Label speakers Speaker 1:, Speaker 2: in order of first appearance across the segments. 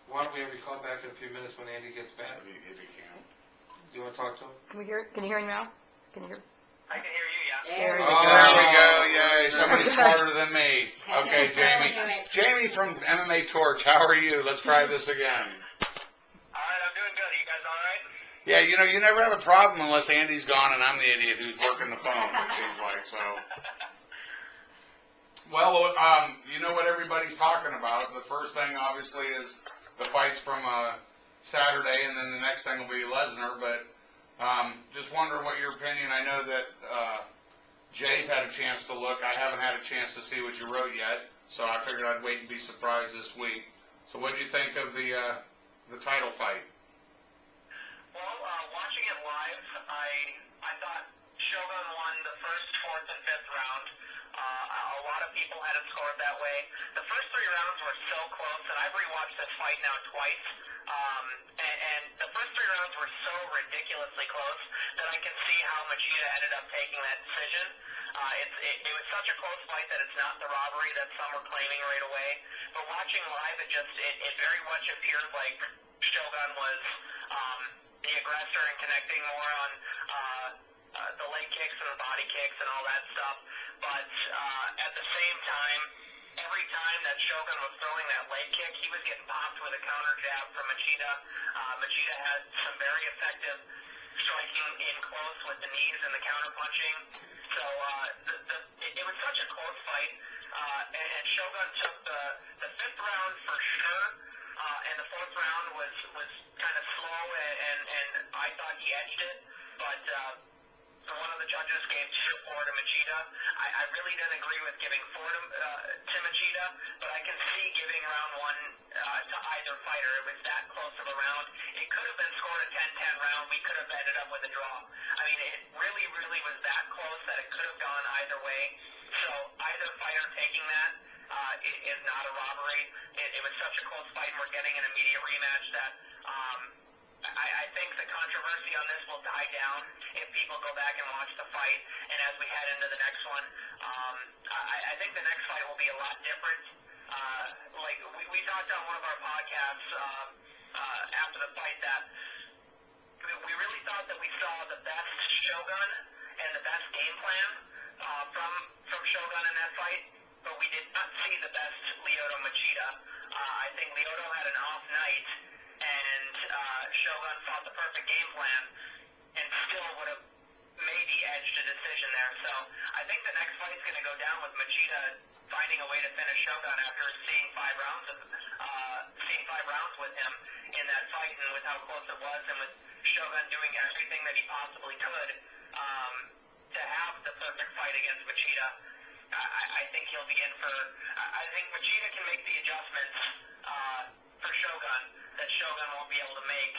Speaker 1: Why don't we have you call back in a few minutes when Andy gets back?
Speaker 2: If he can.
Speaker 1: Do you want to talk to him?
Speaker 3: Can you hear him now? Can you hear?
Speaker 4: I can hear you, yeah.
Speaker 3: There
Speaker 2: There we go, yay, somebody smarter than me. Okay, Jamie. Jamie from MMA Torch, how are you? Let's try this again.
Speaker 4: Alright, I'm doing good. Are you guys alright?
Speaker 2: Yeah, you know, you never have a problem unless Andy's gone and I'm the idiot who's working the phone, it seems like, so. Well, you know what everybody's talking about. The first thing, obviously, is the fights from Saturday, and then the next thing will be Lesnar, but just wondering what your opinion. I know that Jay's had a chance to look. I haven't had a chance to see what you wrote yet, so I figured I'd wait and be surprised this week. So what did you think of the title fight?
Speaker 4: Well, watching it live, I thought Shogun won the first, fourth, and fifth round. A lot of people had it scored that way. The first three rounds were so close, and I've rewatched this fight now twice. And the first three rounds were so ridiculously close that I can see how Machida ended up taking that decision. It was such a close fight that it's not the robbery that some were claiming right away. But watching live, it very much appeared like Shogun was the aggressor and connecting more on the leg kicks and the body kicks and all that stuff. But at the same time, every time that Shogun was throwing that leg kick, he was getting popped with a counter jab from Machida. Machida had some very effective striking in close with the knees and the counter punching. So it was such a close fight. And Shogun took the fifth round for sure. And the fourth round was kind of slow, and I thought he edged it. But one of the judges gave 2-4 to Machida. I really didn't agree with giving 4 to Machida, but I can see giving round 1 to either fighter. It was that close of a round. It could have been scored a 10-10 round. We could have ended up with a draw. I mean, it really, really was that close that it could have gone either way. So either fighter taking that is not a robbery. It was such a close fight, and we're getting an immediate rematch that I think the controversy on this will die down if people go back and watch the fight. And as we head into the next one, I think the next fight will be a lot different. Like we talked on one of our podcasts after the fight that we really thought that we saw the best Shogun and the best game plan from Shogun in that fight, but we did not see the best Lyoto Machida. I think Lyoto had an off night, and Shogun fought the perfect game plan and still would have maybe edged a decision there. So I think the next fight is going to go down with Machida finding a way to finish Shogun after seeing 5 rounds with him in that fight, and with how close it was, and with Shogun doing everything that he possibly could to have the perfect fight against Machida. I think he'll be in for. I think Machida can make the adjustments for Shogun that Shogun won't be able to make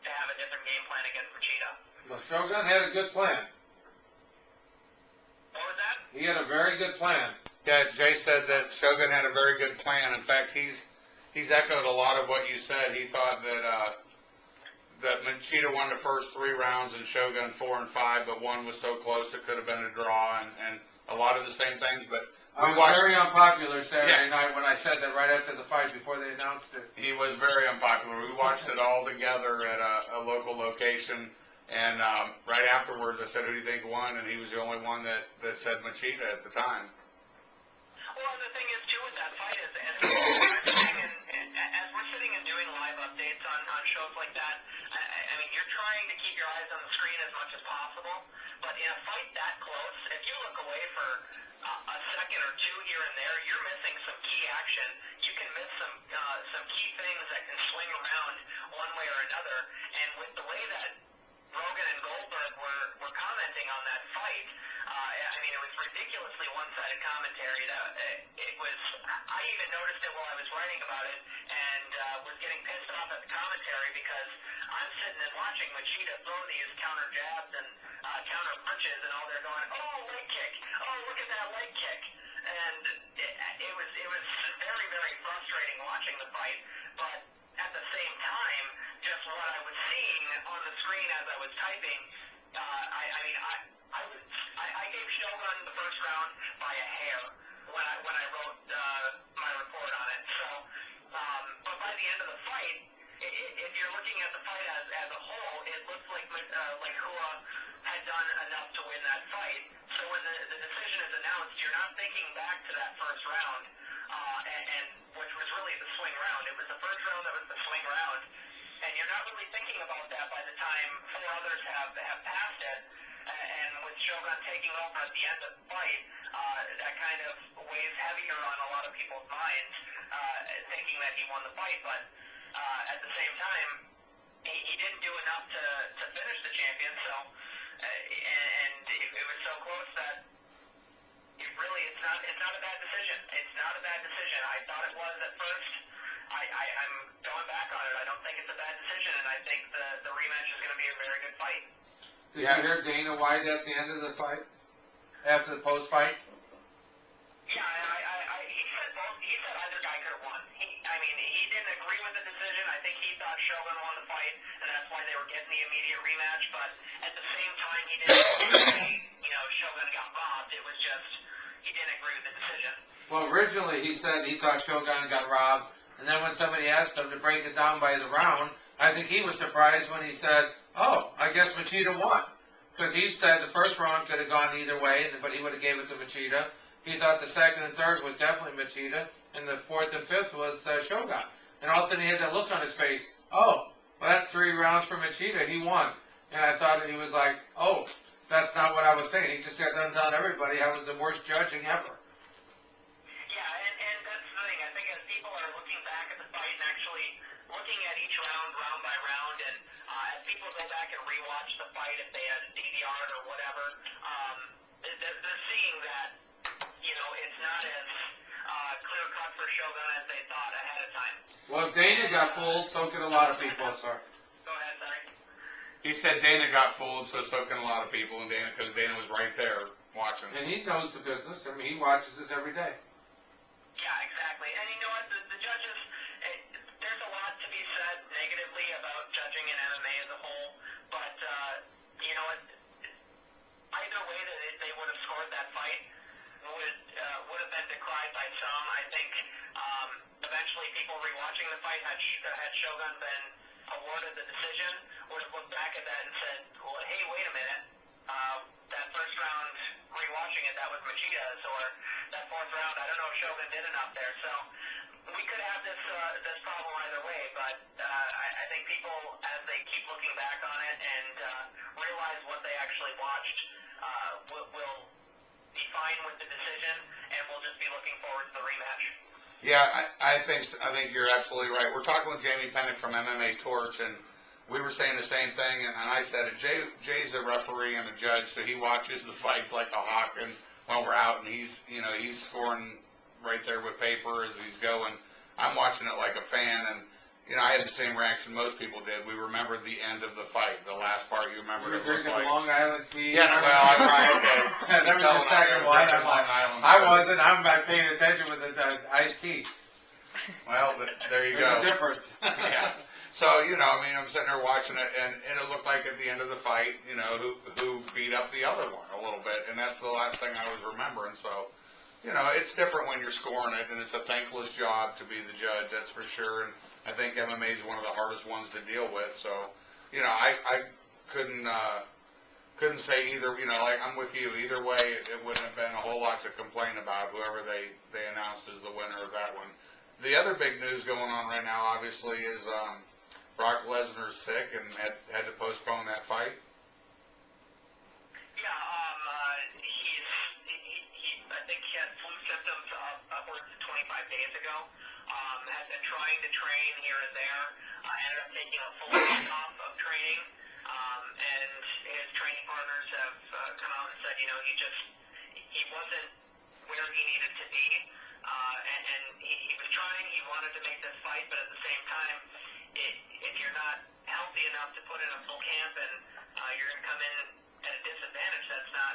Speaker 4: to have a different game plan against Machida.
Speaker 1: Well, Shogun had a good plan.
Speaker 4: What was that?
Speaker 1: He had a very good plan.
Speaker 2: Yeah, Jay said that Shogun had a very good plan. In fact, he's echoed a lot of what you said. He thought that Machida won the first 3 rounds and Shogun 4 and 5, but one was so close it could have been a draw, and a lot of the same things. But
Speaker 1: I was very unpopular Saturday night when I said that right after the fight before they announced it.
Speaker 2: He was very unpopular. We watched it all together at a local location, and right afterwards I said, "Who do you think won?" And he was the only one that said Machida at the time.
Speaker 4: Well, the thing is too with that fight is, as we're sitting and doing live updates on shows like that, I mean, you're trying to keep your eyes on the screen as much as possible, but in a fight that close, if you look away for a second or two here and there, you're missing some key action. You can miss some key things that can swing around one way or another. And with the way that Rogan and Goldberg were commenting on that fight, I mean, it was ridiculously one-sided commentary. I even noticed it while I was writing about it, and was getting pissed off at the commentary because I'm sitting and watching Machida throw these counter jabs and counter punches, and all they're going, "Oh, leg kick! Oh, look at that leg kick!" And it was very, very frustrating watching the fight. But at the same time, just what I was seeing on the screen as I was typing, I gave Shogun the first round by a hair when I wrote my report on it. So, but by the end of the fight, looking at the fight as a whole, it looks like Hua had done enough to win that fight. So when the decision is announced, you're not thinking back to that first round, and which was really the swing round. It was the first round that was the swing round, and you're not really thinking about that by the time four others have passed it. And with Shogun taking over at the end of the fight, that kind of weighs heavier on a lot of people's minds, thinking that he won the fight. But at the same time, he didn't do enough to finish the champion. So, and it was so close that it's not a bad decision. It's not a bad decision. I thought it was at first. I'm going back on it. I don't think it's a bad decision, and I think the rematch is going to be a very good fight.
Speaker 1: Did you hear Dana White at the end of the fight? After the post-fight?
Speaker 4: Yeah, he said both. He said either guy could have won. He didn't agree with the decision. I think he thought Shogun won the fight, and that's why they were getting the immediate rematch. But at the same time, he didn't say, Shogun got robbed. It was just he didn't agree with the decision.
Speaker 1: Well, originally he said he thought Shogun got robbed, and then when somebody asked him to break it down by the round, I think he was surprised when he said, "Oh, I guess Machida won," because he said the first round could have gone either way, but he would have gave it to Machida. He thought the second and third was definitely Machida, and the fourth and fifth was Shogun. And all of a sudden he had that look on his face. Oh, well, that's 3 rounds for Machida. He won. And I thought he was like, oh, that's not what I was saying. He just got done telling everybody I was the worst judging ever.
Speaker 4: Yeah, and that's the thing. I think as people are looking back at the fight and actually looking at each round by round, and as people go back and rewatch the fight if they had DVR or whatever, they're seeing that, it's not as clear cut for Shogun as they thought ahead of time.
Speaker 1: Well, if Dana got fooled, so could a lot of people, sir.
Speaker 4: Go ahead, sorry.
Speaker 2: He said Dana got fooled, so can a lot of people, and because Dana was right there watching.
Speaker 1: And he knows the business. I mean, he watches this every day.
Speaker 4: Yeah, exactly. And you know what? The judges, there's a lot to be said negatively about judging in MMA as a whole, but you know what? Either way that they would have scored that fight would have been decried by some. I think eventually people rewatching the fight, had Shogun been awarded the decision, would have looked back at that and said, well, hey, wait a minute. That first round, rewatching it, that was Machida's, or that fourth round, I don't know if Shogun did enough there. So we could have this problem either way, but I think people, as they keep looking back on it and realize what they actually watched, will be fine with the decision, and we'll just be looking forward to the rematch.
Speaker 2: Yeah, I think you're absolutely right. We're talking with Jamie Penicks from MMA Torch, and we were saying the same thing, and I said it. Jay's a referee and a judge, so he watches the fights like a hawk, and when we're out, and he's scoring right there with paper as he's going. I'm watching it like a fan, and I had the same reaction most people did. We remembered the end of the fight, the last part. You remember
Speaker 1: You were
Speaker 2: it looked
Speaker 1: drinking
Speaker 2: like.
Speaker 1: Long Island tea.
Speaker 2: Yeah, well, I was okay.
Speaker 1: That was the second one. I'm
Speaker 2: Long
Speaker 1: like,
Speaker 2: Island.
Speaker 1: I wasn't. I'm not paying attention with the iced tea.
Speaker 2: Well, there you
Speaker 1: There's
Speaker 2: go.
Speaker 1: a difference.
Speaker 2: Yeah. So, I'm sitting there watching it, and it looked like at the end of the fight, who beat up the other one a little bit, and that's the last thing I was remembering. So, it's different when you're scoring it, and it's a thankless job to be the judge, that's for sure. And I think MMA is one of the hardest ones to deal with. So, I couldn't say either. Like I'm with you. Either way, it wouldn't have been a whole lot to complain about. Whoever they announced as the winner of that one. The other big news going on right now, obviously, is Brock Lesnar's sick and had to postpone that fight.
Speaker 4: Yeah, I think he had flu symptoms upwards of 25 days ago. Had been trying to train here and there. Ended up taking a full week off of training. And his training partners have come out and said, he wasn't where he needed to be. And he was trying, he wanted to make this fight, but at the same time, if you're not healthy enough to put in a full camp and you're going to come in at a disadvantage, that's not